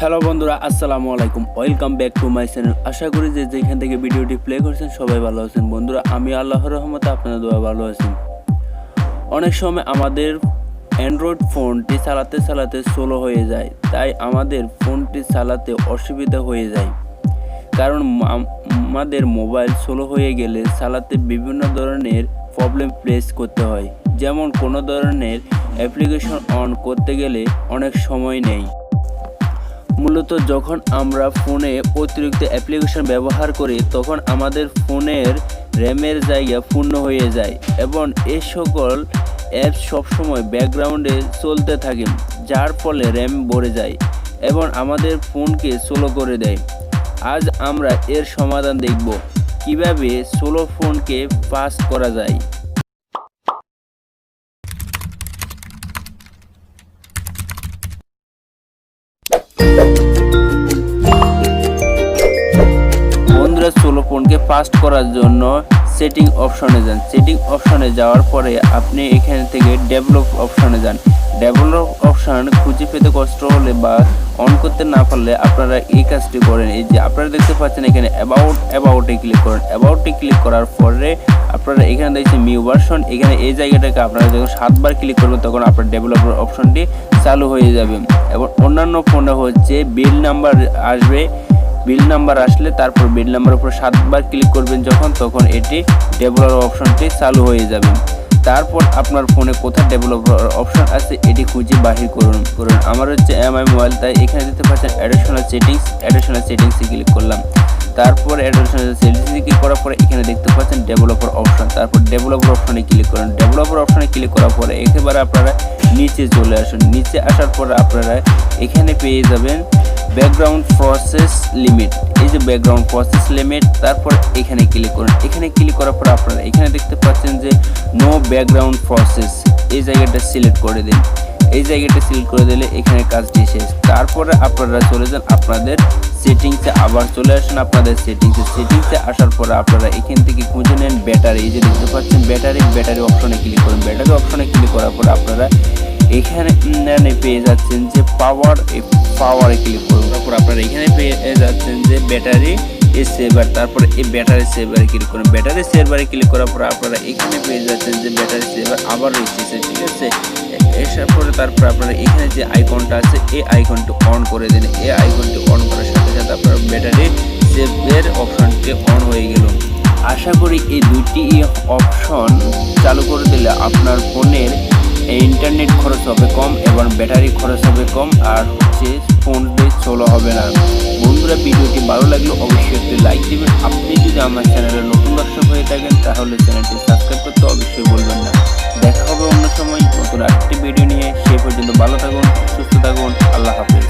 Hello বন্ধুরা, আসসালামু আলাইকুম। Welcome back to my channel. আশা করি যে যেখান থেকে ভিডিওটি প্লে করছেন সবাই ভালো আছেন। বন্ধুরা, আমি আল্লাহর রহমতে আপনাদের দোয়া ভালো আছি। অনেক সময় আমাদের অ্যান্ড্রয়েড ফোনটি চালাতে চালাতে স্লো হয়ে যায়, তাই আমাদের ফোনটি চালাতে অসুবিধা হয়ে যায়। কারণ আমাদের মোবাইল স্লো হয়ে গেলে চালাতে বিভিন্ন ধরনের প্রবলেম ফেস করতে হয়। যেমন কোনো ধরনের অ্যাপ্লিকেশন অন করতে গেলে অনেক সময় নেই। মূলত যখন আমরা ফোনে অতিরিক্ত অ্যাপ্লিকেশন ব্যবহার করি তখন আমাদের ফোনের র্যামের জায়গা পূর্ণ হয়ে যায় এবং এই সকল অ্যাপস সবসময় ব্যাকগ্রাউন্ডে চলতে থাকে, যার ফলে র্যাম ভরে যায় এবং আমাদের ফোনকে স্লো করে দেয়। আজ আমরা এর সমাধান দেখব, কিভাবে স্লো ফোনকে ফাস্ট করা যায়। বন্ধুরা, স্লো ফোনকে ফাস্ট করার জন্য সেটিং অপশনে যান। সেটিং অপশনে যাওয়ার পরে আপনি এখান থেকে ডেভেলপ অপশনে যান। ডেভেলপ অপশন খুঁজে পেতে কষ্ট হলে বা অন করতে না পারলে আপনারা এই কাজটি করেন। এই যে আপনারা দেখতে পাচ্ছেন এখানে অ্যাবাউটে ক্লিক করেন। অ্যাবাউটে ক্লিক করার পরে আপনারা এখানে দেখছেন নিউ ভার্সন। এখানে এই জায়গাটাকে আপনারা যখন 7 বার ক্লিক করবেন তখন আপনার ডেভেলপার অপশনটি চালু হয়ে যাবে এবং অন্যান্য ফোনে হচ্ছে বিল নাম্বার আসবে। বিল নাম্বার আসলে তারপর বিল নাম্বার উপর 7 বার ক্লিক করবেন যখন, তখন এটি ডেভেলপার অপশনটি চালু হয়ে যাবে। তারপর আপনার ফোনে কোথায় ডেভেলপার অপশন আছে এটি খুঁজে বাহির করুন। আমার হচ্ছে এমআই মোবাইল, তাই এখানে দেখতে পাচ্ছেন অ্যাডিশনাল সেটিংসে ক্লিক করলাম। তারপর অ্যাডিশনাল সেটিংসে ক্লিক করার পরে এখানে দেখতে পাচ্ছেন ডেভেলপার অপশন। তারপর ডেভেলপার অপশনে ক্লিক করুন। ডেভেলপার অপশনে ক্লিক করার পরে একেবারে আপনারা নিচে চলে আসুন। নিচে আসার পরে আপনারা এখানে পেয়ে যাবেন ব্যাকগ্রাউন্ড প্রসেস লিমিট। এই যে ব্যাকগ্রাউন্ড প্রসেস লিমিট, তারপর এখানে ক্লিক করুন। এখানে ক্লিক করার পর আপনারা এখানে দেখতে পাচ্ছেন যে নো ব্যাকগ্রাউন্ড প্রসেস, এই জায়গাটা সিলেক্ট করে দিন। এই জায়গাটা সিলেক্ট করে দিলে এখানে কাজটি শেষ। তারপরে আপনারা চলে যান আপনাদের সেটিংসে, আবার চলে আসেন আপনাদের সেটিংসে আসার পরে আপনারা এখান থেকে খুঁজে নেন ব্যাটারি। এই যে দেখতে পাচ্ছেন ব্যাটারি অপশনে ক্লিক করুন। ব্যাটারি অপশনে ক্লিক করার পর আপনারা এখানে পেয়ে যাচ্ছেন যে পাওয়ারে ক্লিক করুন। তারপর আপনারা এখানে পেয়ে যাচ্ছেন যে ব্যাটারি সেভার। তারপরে এই ব্যাটারি সেভারে ক্লিক করুন। ব্যাটারি সেভারে ক্লিক করার পর আপনারা এখানে পেয়ে যাচ্ছেন যে ব্যাটারি সেভার আবার এসেছে, ঠিক আছে। এসার পরে তারপর আপনারা এখানে যে আইকনটা আছে এই আইকনটি অন করে দিন। এই আইকনটি অন করার সাথে সাথে আপনার ব্যাটারি সেভের অপশনটি অন হয়ে গেল। আশা করি এই দুইটি অপশন চালু করে দিলে আপনার ফোনের ইন্টারনেট খরচ হবে কম এবং ব্যাটারি খরচ হবে কম, আর হচ্ছে ফোনটি স্লো হবে না। বন্ধুরা, ভিডিওটি ভালো লাগলে অবশ্যই একটি লাইক দেবেন। আপনি যদি আমার চ্যানেলের নতুন দর্শক হয়ে থাকেন তাহলে চ্যানেলটি সাবস্ক্রাইব করতে অবশ্যই বলবেন না। দেখা হবে অন্য সময় নতুন আরেকটি ভিডিও নিয়ে। সেই পর্যন্ত ভালো থাকুন, সুস্থ থাকুন। আল্লাহ হাফেজ।